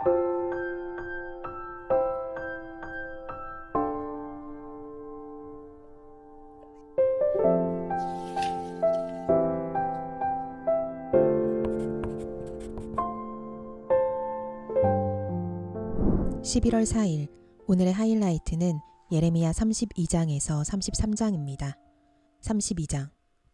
(11월 4일) 오늘의 하이라이트는 예레미야 32장에서 33장입니다. 32장.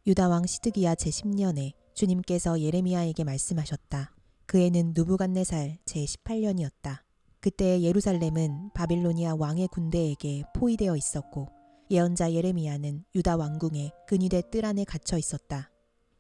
유다왕 시드기야 제10년에 주님께서 예레미야에게 말씀하셨다. 그 해는 누부갓네살 제18년이었다. 그때 예루살렘은 바빌로니아 왕의 군대에게 포위되어 있었고 예언자 예레미야는 유다 왕궁의 근위대 뜰 안에 갇혀 있었다.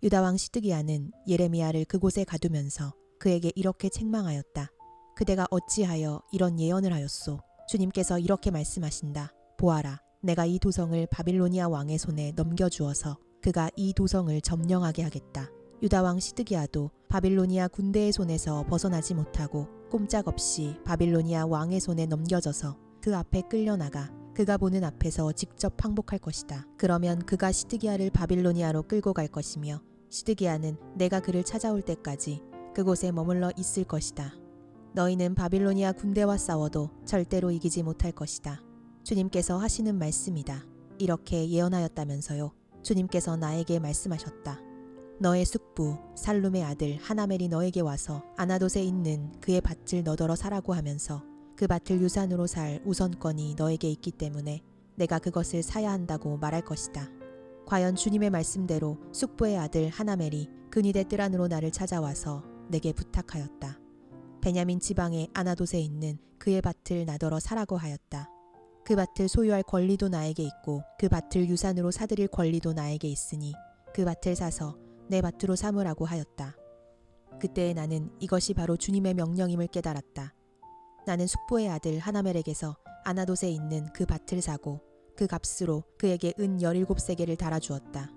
유다왕 시드기야는 예레미야를 그곳에 가두면서 그에게 이렇게 책망하였다. 그대가 어찌하여 이런 예언을 하였소? 주님께서 이렇게 말씀하신다. 보아라, 내가 이 도성을 바빌로니아 왕의 손에 넘겨주어서 그가 이 도성을 점령하게 하겠다. 유다왕 시드기야도 바빌로니아 군대의 손에서 벗어나지 못하고 꼼짝없이 바빌로니아 왕의 손에 넘겨져서 그 앞에 끌려나가 그가 보는 앞에서 직접 항복할 것이다. 그러면 그가 시드기야를 바빌로니아로 끌고 갈 것이며 시드기야는 내가 그를 찾아올 때까지 그곳에 머물러 있을 것이다. 너희는 바빌로니아 군대와 싸워도 절대로 이기지 못할 것이다. 주님께서 하시는 말씀이다. 이렇게 예언하였다면서요. 주님께서 나에게 말씀하셨다. 너의 숙부 살룸의 아들 하나멜이 너에게 와서 아나돗에 있는 그의 밭을 너더러 사라고 하면서 그 밭을 유산으로 살 우선권이 너에게 있기 때문에 내가 그것을 사야 한다고 말할 것이다. 과연 주님의 말씀대로 숙부의 아들 하나멜이 근위대 뜰 안으로 나를 찾아와서 내게 부탁하였다. 베냐민 지방의 아나돗에 있는 그의 밭을 나더러 사라고 하였다. 그 밭을 소유할 권리도 나에게 있고 그 밭을 유산으로 사들일 권리도 나에게 있으니 그 밭을 사서 내 밭으로 삼으라고 하였다. 그때 나는 이것이 바로 주님의 명령임을 깨달았다. 나는 숙부의 아들 하나멜에게서 아나돗에 있는 그 밭을 사고 그 값으로 그에게 은 17세겔을 달아주었다.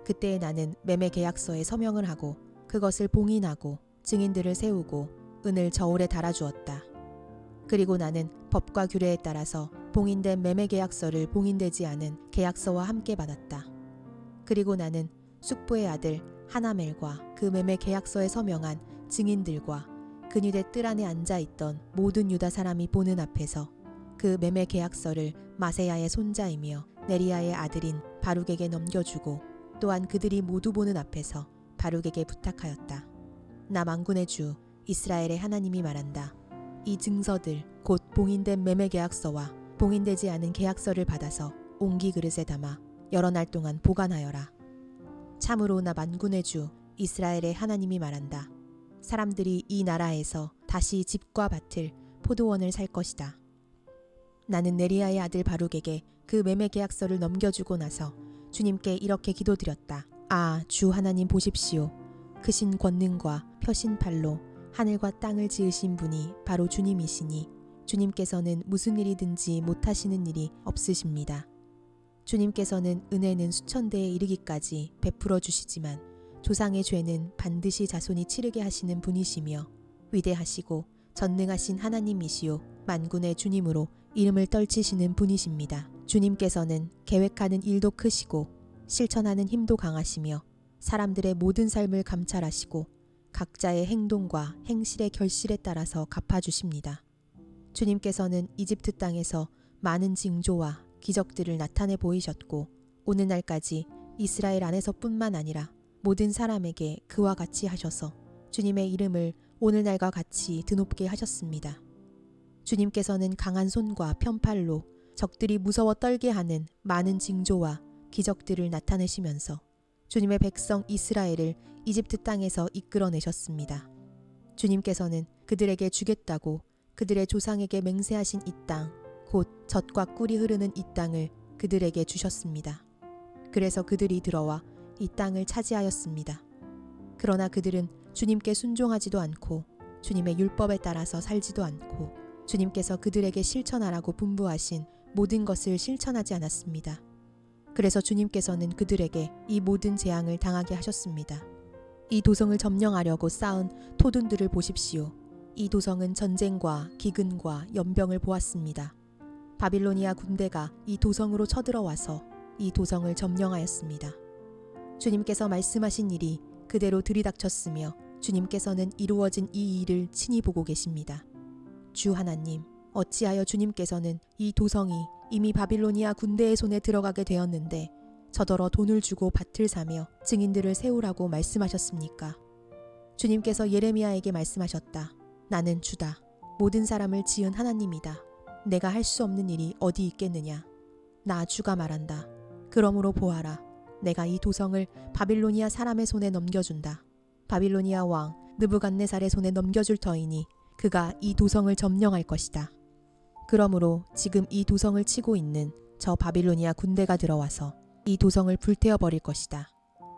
그때 나는 매매 계약서에 서명을 하고 그것을 봉인하고 증인들을 세우고 은을 저울에 달아주었다. 그리고 나는 법과 규례에 따라서 봉인된 매매 계약서를 봉인되지 않은 계약서와 함께 받았다. 그리고 나는 숙부의 아들 하나멜과 그 매매 계약서에 서명한 증인들과 근위대 뜰 안에 앉아있던 모든 유다 사람이 보는 앞에서 그 매매 계약서를 마세야의 손자이며 네리야의 아들인 바룩에게 넘겨주고 또한 그들이 모두 보는 앞에서 바룩에게 부탁하였다. 나 만군의 주 이스라엘의 하나님이 말한다. 이 증서들 곧 봉인된 매매 계약서와 봉인되지 않은 계약서를 받아서 옹기 그릇에 담아 여러 날 동안 보관하여라. 참으로 나 만군의 주 이스라엘의 하나님이 말한다. 사람들이 이 나라에서 다시 집과 밭을 포도원을 살 것이다. 나는 네리야의 아들 바룩에게 그 매매 계약서를 넘겨주고 나서 주님께 이렇게 기도드렸다. 아, 주 하나님 보십시오. 크신 권능과 펴신 팔로 하늘과 땅을 지으신 분이 바로 주님이시니 주님께서는 무슨 일이든지 못하시는 일이 없으십니다. 주님께서는 은혜는 수천 대에 이르기까지 베풀어 주시지만 조상의 죄는 반드시 자손이 치르게 하시는 분이시며 위대하시고 전능하신 하나님이시요 만군의 주님으로 이름을 떨치시는 분이십니다. 주님께서는 계획하는 일도 크시고 실천하는 힘도 강하시며 사람들의 모든 삶을 감찰하시고 각자의 행동과 행실의 결실에 따라서 갚아주십니다. 주님께서는 이집트 땅에서 많은 징조와 기적들을 나타내 보이셨고 오늘날까지 이스라엘 안에서뿐만 아니라 모든 사람에게 그와 같이 하셔서 주님의 이름을 오늘날과 같이 드높게 하셨습니다. 주님께서는 강한 손과 편팔로 적들이 무서워 떨게 하는 많은 징조와 기적들을 나타내시면서 주님의 백성 이스라엘을 이집트 땅에서 이끌어내셨습니다. 주님께서는 그들에게 주겠다고 그들의 조상에게 맹세하신 이 땅, 곧 젖과 꿀이 흐르는 이 땅을 그들에게 주셨습니다. 그래서 그들이 들어와 이 땅을 차지하였습니다. 그러나 그들은 주님께 순종하지도 않고 주님의 율법에 따라서 살지도 않고 주님께서 그들에게 실천하라고 분부하신 모든 것을 실천하지 않았습니다. 그래서 주님께서는 그들에게 이 모든 재앙을 당하게 하셨습니다. 이 도성을 점령하려고 쌓은 토둔들을 보십시오. 이 도성은 전쟁과 기근과 연병을 보았습니다. 바빌로니아 군대가 이 도성으로 쳐들어와서 이 도성을 점령하였습니다. 주님께서 말씀하신 일이 그대로 들이닥쳤으며 주님께서는 이루어진 이 일을 친히 보고 계십니다. 주 하나님, 어찌하여 주님께서는 이 도성이 이미 바빌로니아 군대의 손에 들어가게 되었는데 저더러 돈을 주고 밭을 사며 증인들을 세우라고 말씀하셨습니까? 주님께서 예레미야에게 말씀하셨다. 나는 주다. 모든 사람을 지은 하나님이다. 내가 할 수 없는 일이 어디 있겠느냐. 나 주가 말한다. 그러므로 보아라. 내가 이 도성을 바빌로니아 사람의 손에 넘겨준다. 바빌로니아 왕 느부갓네살의 손에 넘겨줄 터이니 그가 이 도성을 점령할 것이다. 그러므로 지금 이 도성을 치고 있는 저 바빌로니아 군대가 들어와서 이 도성을 불태워 버릴 것이다.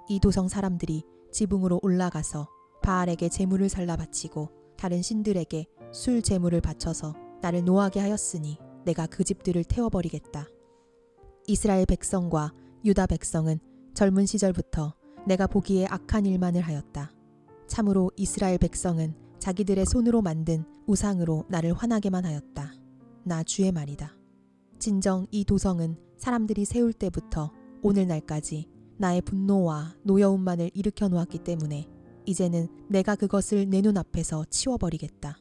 이 도성 사람들이 지붕으로 올라가서 바알에게 제물을 살라 바치고 다른 신들에게 술 제물을 바쳐서 나를 노하게 하였으니 내가 그 집들을 태워버리겠다. 이스라엘 백성과 유다 백성은 젊은 시절부터 내가 보기에 악한 일만을 하였다. 참으로 이스라엘 백성은 자기들의 손으로 만든 우상으로 나를 화나게만 하였다. 나 주의 말이다. 진정 이 도성은 사람들이 세울 때부터 오늘날까지 나의 분노와 노여움만을 일으켜 놓았기 때문에 이제는 내가 그것을 내 눈앞에서 치워버리겠다.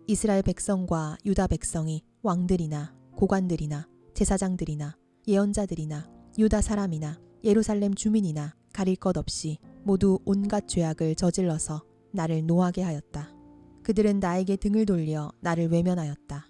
이스라엘 백성과 유다 백성이 왕들이나 고관들이나 제사장들이나 예언자들이나 유다 사람이나 예루살렘 주민이나 가릴 것 없이 모두 온갖 죄악을 저질러서 나를 노하게 하였다. 그들은 나에게 등을 돌려 나를 외면하였다.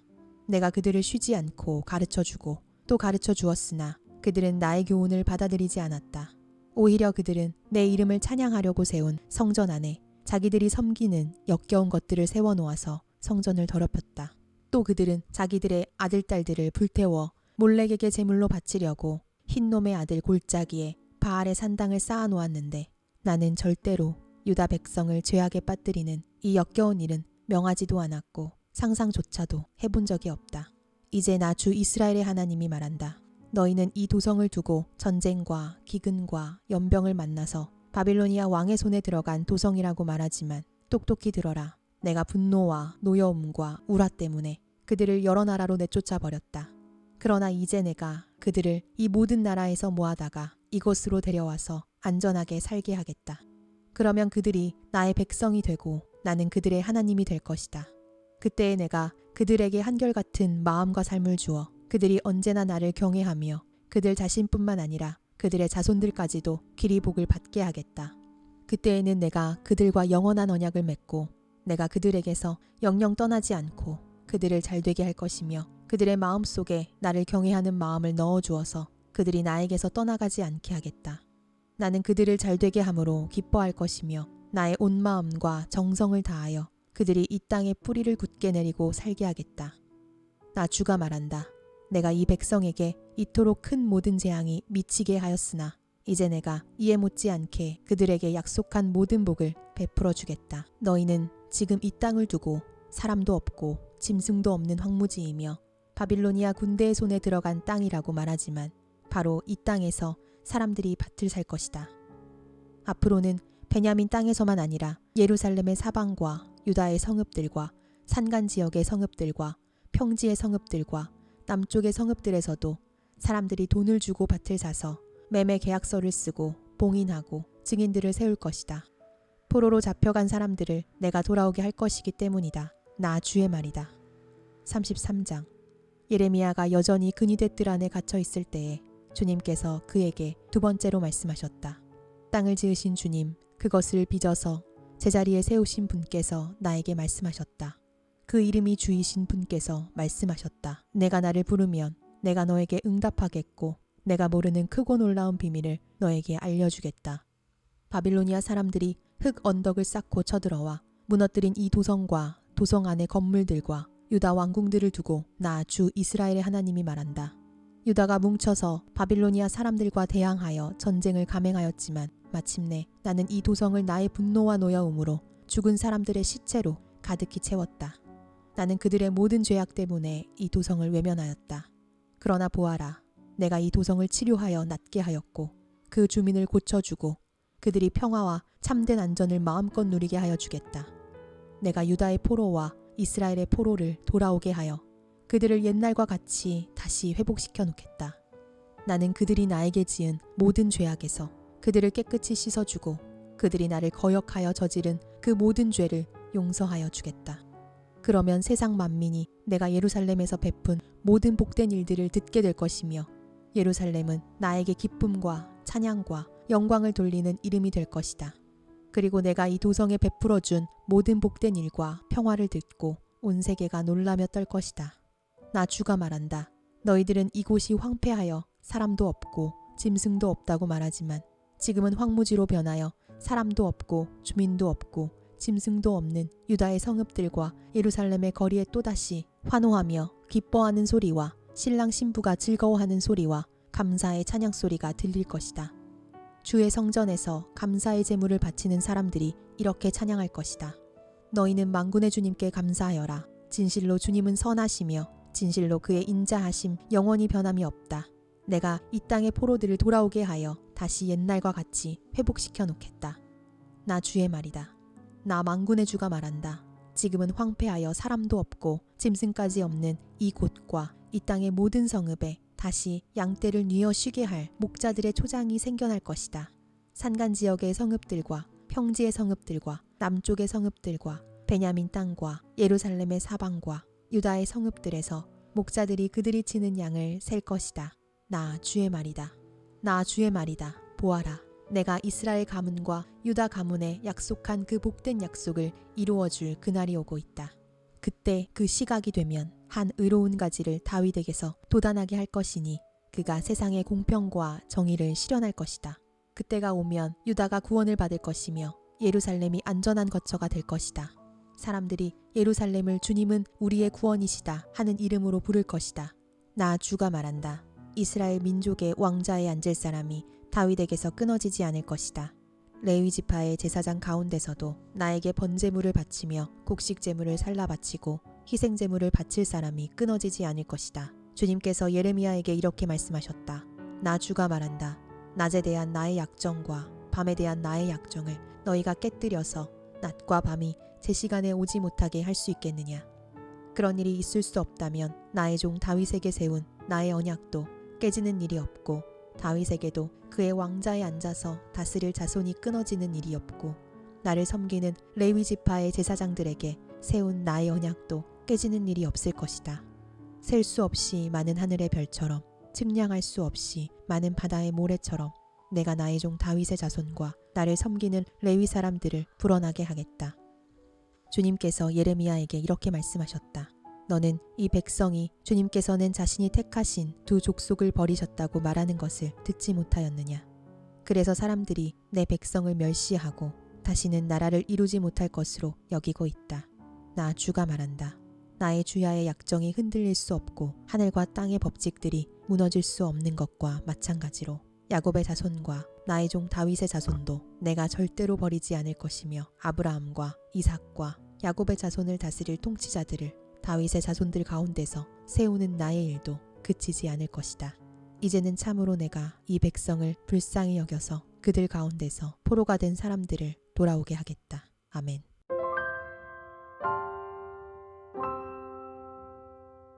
내가 그들을 쉬지 않고 가르쳐주고 또 가르쳐 주었으나 그들은 나의 교훈을 받아들이지 않았다. 오히려 그들은 내 이름을 찬양하려고 세운 성전 안에 자기들이 섬기는 역겨운 것들을 세워놓아서 성전을 더럽혔다. 또 그들은 자기들의 아들, 딸들을 불태워 몰렉에게 제물로 바치려고 흰놈의 아들 골짜기에 바알의 산당을 쌓아놓았는데 나는 절대로 유다 백성을 죄악에 빠뜨리는 이 역겨운 일은 명하지도 않았고 상상조차도 해본 적이 없다. 이제 나 주 이스라엘의 하나님이 말한다. 너희는 이 도성을 두고 전쟁과 기근과 연병을 만나서 바빌로니아 왕의 손에 들어간 도성이라고 말하지만 똑똑히 들어라. 내가 분노와 노여움과 우라 때문에 그들을 여러 나라로 내쫓아 버렸다. 그러나 이제 내가 그들을 이 모든 나라에서 모아다가 이곳으로 데려와서 안전하게 살게 하겠다. 그러면 그들이 나의 백성이 되고 나는 그들의 하나님이 될 것이다. 그때에 내가 그들에게 한결같은 마음과 삶을 주어 그들이 언제나 나를 경외하며 그들 자신뿐만 아니라 그들의 자손들까지도 길이 복을 받게 하겠다. 그때에는 내가 그들과 영원한 언약을 맺고 내가 그들에게서 영영 떠나지 않고 그들을 잘되게 할 것이며 그들의 마음속에 나를 경외하는 마음을 넣어주어서 그들이 나에게서 떠나가지 않게 하겠다. 나는 그들을 잘되게 함으로 기뻐할 것이며 나의 온 마음과 정성을 다하여 그들이 이 땅에 뿌리를 굳게 내리고 살게 하겠다. 나 주가 말한다. 내가 이 백성에게 이토록 큰 모든 재앙이 미치게 하였으나 이제 내가 이에 못지않게 그들에게 약속한 모든 복을 베풀어 주겠다. 너희는 지금 이 땅을 두고 사람도 없고 짐승도 없는 황무지이며 바빌로니아 군대의 손에 들어간 땅이라고 말하지만 바로 이 땅에서 사람들이 밭을 살 것이다. 앞으로는 베냐민 땅에서만 아니라 예루살렘의 사방과 유다의 성읍들과 산간 지역의 성읍들과 평지의 성읍들과 남쪽의 성읍들에서도 사람들이 돈을 주고 밭을 사서 매매 계약서를 쓰고 봉인하고 증인들을 세울 것이다. 포로로 잡혀간 사람들을 내가 돌아오게 할 것이기 때문이다. 나 주의 말이다. 33장. 예레미야가 여전히 근위대 뜰 안에 갇혀 있을 때에 주님께서 그에게 두 번째로 말씀하셨다. 땅을 지으신 주님, 그것을 빚어서 제자리에 세우신 분께서 나에게 말씀하셨다. 그 이름이 주이신 분께서 말씀하셨다. 내가 나를 부르면 내가 너에게 응답하겠고 내가 모르는 크고 놀라운 비밀을 너에게 알려주겠다. 바빌로니아 사람들이 흙 언덕을 쌓고 쳐들어와 무너뜨린 이 도성과 도성 안의 건물들과 유다 왕궁들을 두고 나 주 이스라엘의 하나님이 말한다. 유다가 뭉쳐서 바빌로니아 사람들과 대항하여 전쟁을 감행하였지만 마침내 나는 이 도성을 나의 분노와 노여움으로 죽은 사람들의 시체로 가득히 채웠다. 나는 그들의 모든 죄악 때문에 이 도성을 외면하였다. 그러나 보아라, 내가 이 도성을 치료하여 낫게 하였고 그 주민을 고쳐주고 그들이 평화와 참된 안전을 마음껏 누리게 하여 주겠다. 내가 유다의 포로와 이스라엘의 포로를 돌아오게 하여 그들을 옛날과 같이 다시 회복시켜 놓겠다. 나는 그들이 나에게 지은 모든 죄악에서 그들을 깨끗이 씻어주고 그들이 나를 거역하여 저지른 그 모든 죄를 용서하여 주겠다. 그러면 세상 만민이 내가 예루살렘에서 베푼 모든 복된 일들을 듣게 될 것이며 예루살렘은 나에게 기쁨과 찬양과 영광을 돌리는 이름이 될 것이다. 그리고 내가 이 도성에 베풀어 준 모든 복된 일과 평화를 듣고 온 세계가 놀라며 떨 것이다. 나 주가 말한다. 너희들은 이곳이 황폐하여 사람도 없고 짐승도 없다고 말하지만 지금은 황무지로 변하여 사람도 없고 주민도 없고 짐승도 없는 유다의 성읍들과 예루살렘의 거리에 또다시 환호하며 기뻐하는 소리와 신랑 신부가 즐거워하는 소리와 감사의 찬양 소리가 들릴 것이다. 주의 성전에서 감사의 제물을 바치는 사람들이 이렇게 찬양할 것이다. 너희는 만군의 주님께 감사하여라. 진실로 주님은 선하시며 진실로 그의 인자하심 영원히 변함이 없다. 내가 이 땅의 포로들을 돌아오게 하여 다시 옛날과 같이 회복시켜 놓겠다. 나 주의 말이다. 나 만군의 주가 말한다. 지금은 황폐하여 사람도 없고 짐승까지 없는 이 곳과 이 땅의 모든 성읍에 다시 양떼를 뉘어 쉬게 할 목자들의 초장이 생겨날 것이다. 산간 지역의 성읍들과 평지의 성읍들과 남쪽의 성읍들과 베냐민 땅과 예루살렘의 사방과 유다의 성읍들에서 목자들이 그들이 치는 양을 셀 것이다. 나 주의 말이다. 나 주의 말이다. 보아라. 내가 이스라엘 가문과 유다 가문에 약속한 그 복된 약속을 이루어줄 그날이 오고 있다. 그때 그 시각이 되면 한 의로운 가지를 다윗에게서 도단하게 할 것이니 그가 세상의 공평과 정의를 실현할 것이다. 그때가 오면 유다가 구원을 받을 것이며 예루살렘이 안전한 거처가 될 것이다. 사람들이 예루살렘을 주님은 우리의 구원이시다 하는 이름으로 부를 것이다. 나 주가 말한다. 이스라엘 민족의 왕자에 앉을 사람이 다윗에게서 끊어지지 않을 것이다. 레위 지파의 제사장 가운데서도 나에게 번제물을 바치며 곡식 제물을 살라 바치고 희생 제물을 바칠 사람이 끊어지지 않을 것이다. 주님께서 예레미야에게 이렇게 말씀하셨다. 나 주가 말한다. 낮에 대한 나의 약정과 밤에 대한 나의 약정을 너희가 깨뜨려서 낮과 밤이 제 시간에 오지 못하게 할 수 있겠느냐. 그런 일이 있을 수 없다면 나의 종 다윗에게 세운 나의 언약도 깨지는 일이 없고 다윗에게도 그의 왕자에 앉아서 다스릴 자손이 끊어지는 일이 없고 나를 섬기는 레위 지파의 제사장들에게 세운 나의 언약도 깨지는 일이 없을 것이다. 셀 수 없이 많은 하늘의 별처럼 측량할 수 없이 많은 바다의 모래처럼 내가 나의 종 다윗의 자손과 나를 섬기는 레위 사람들을 불어나게 하겠다. 주님께서 예레미야에게 이렇게 말씀하셨다. 너는 이 백성이 주님께서는 자신이 택하신 두 족속을 버리셨다고 말하는 것을 듣지 못하였느냐. 그래서 사람들이 내 백성을 멸시하고 다시는 나라를 이루지 못할 것으로 여기고 있다. 나 주가 말한다. 나의 주야의 약정이 흔들릴 수 없고 하늘과 땅의 법칙들이 무너질 수 없는 것과 마찬가지로 야곱의 자손과 나의 종 다윗의 자손도 내가 절대로 버리지 않을 것이며 아브라함과 이삭과 야곱의 자손을 다스릴 통치자들을 다윗의 자손들 가운데서 세우는 나의 일도 그치지 않을 것이다. 이제는 참으로 내가 이 백성을 불쌍히 여겨서 그들 가운데서 포로가 된 사람들을 돌아오게 하겠다. 아멘.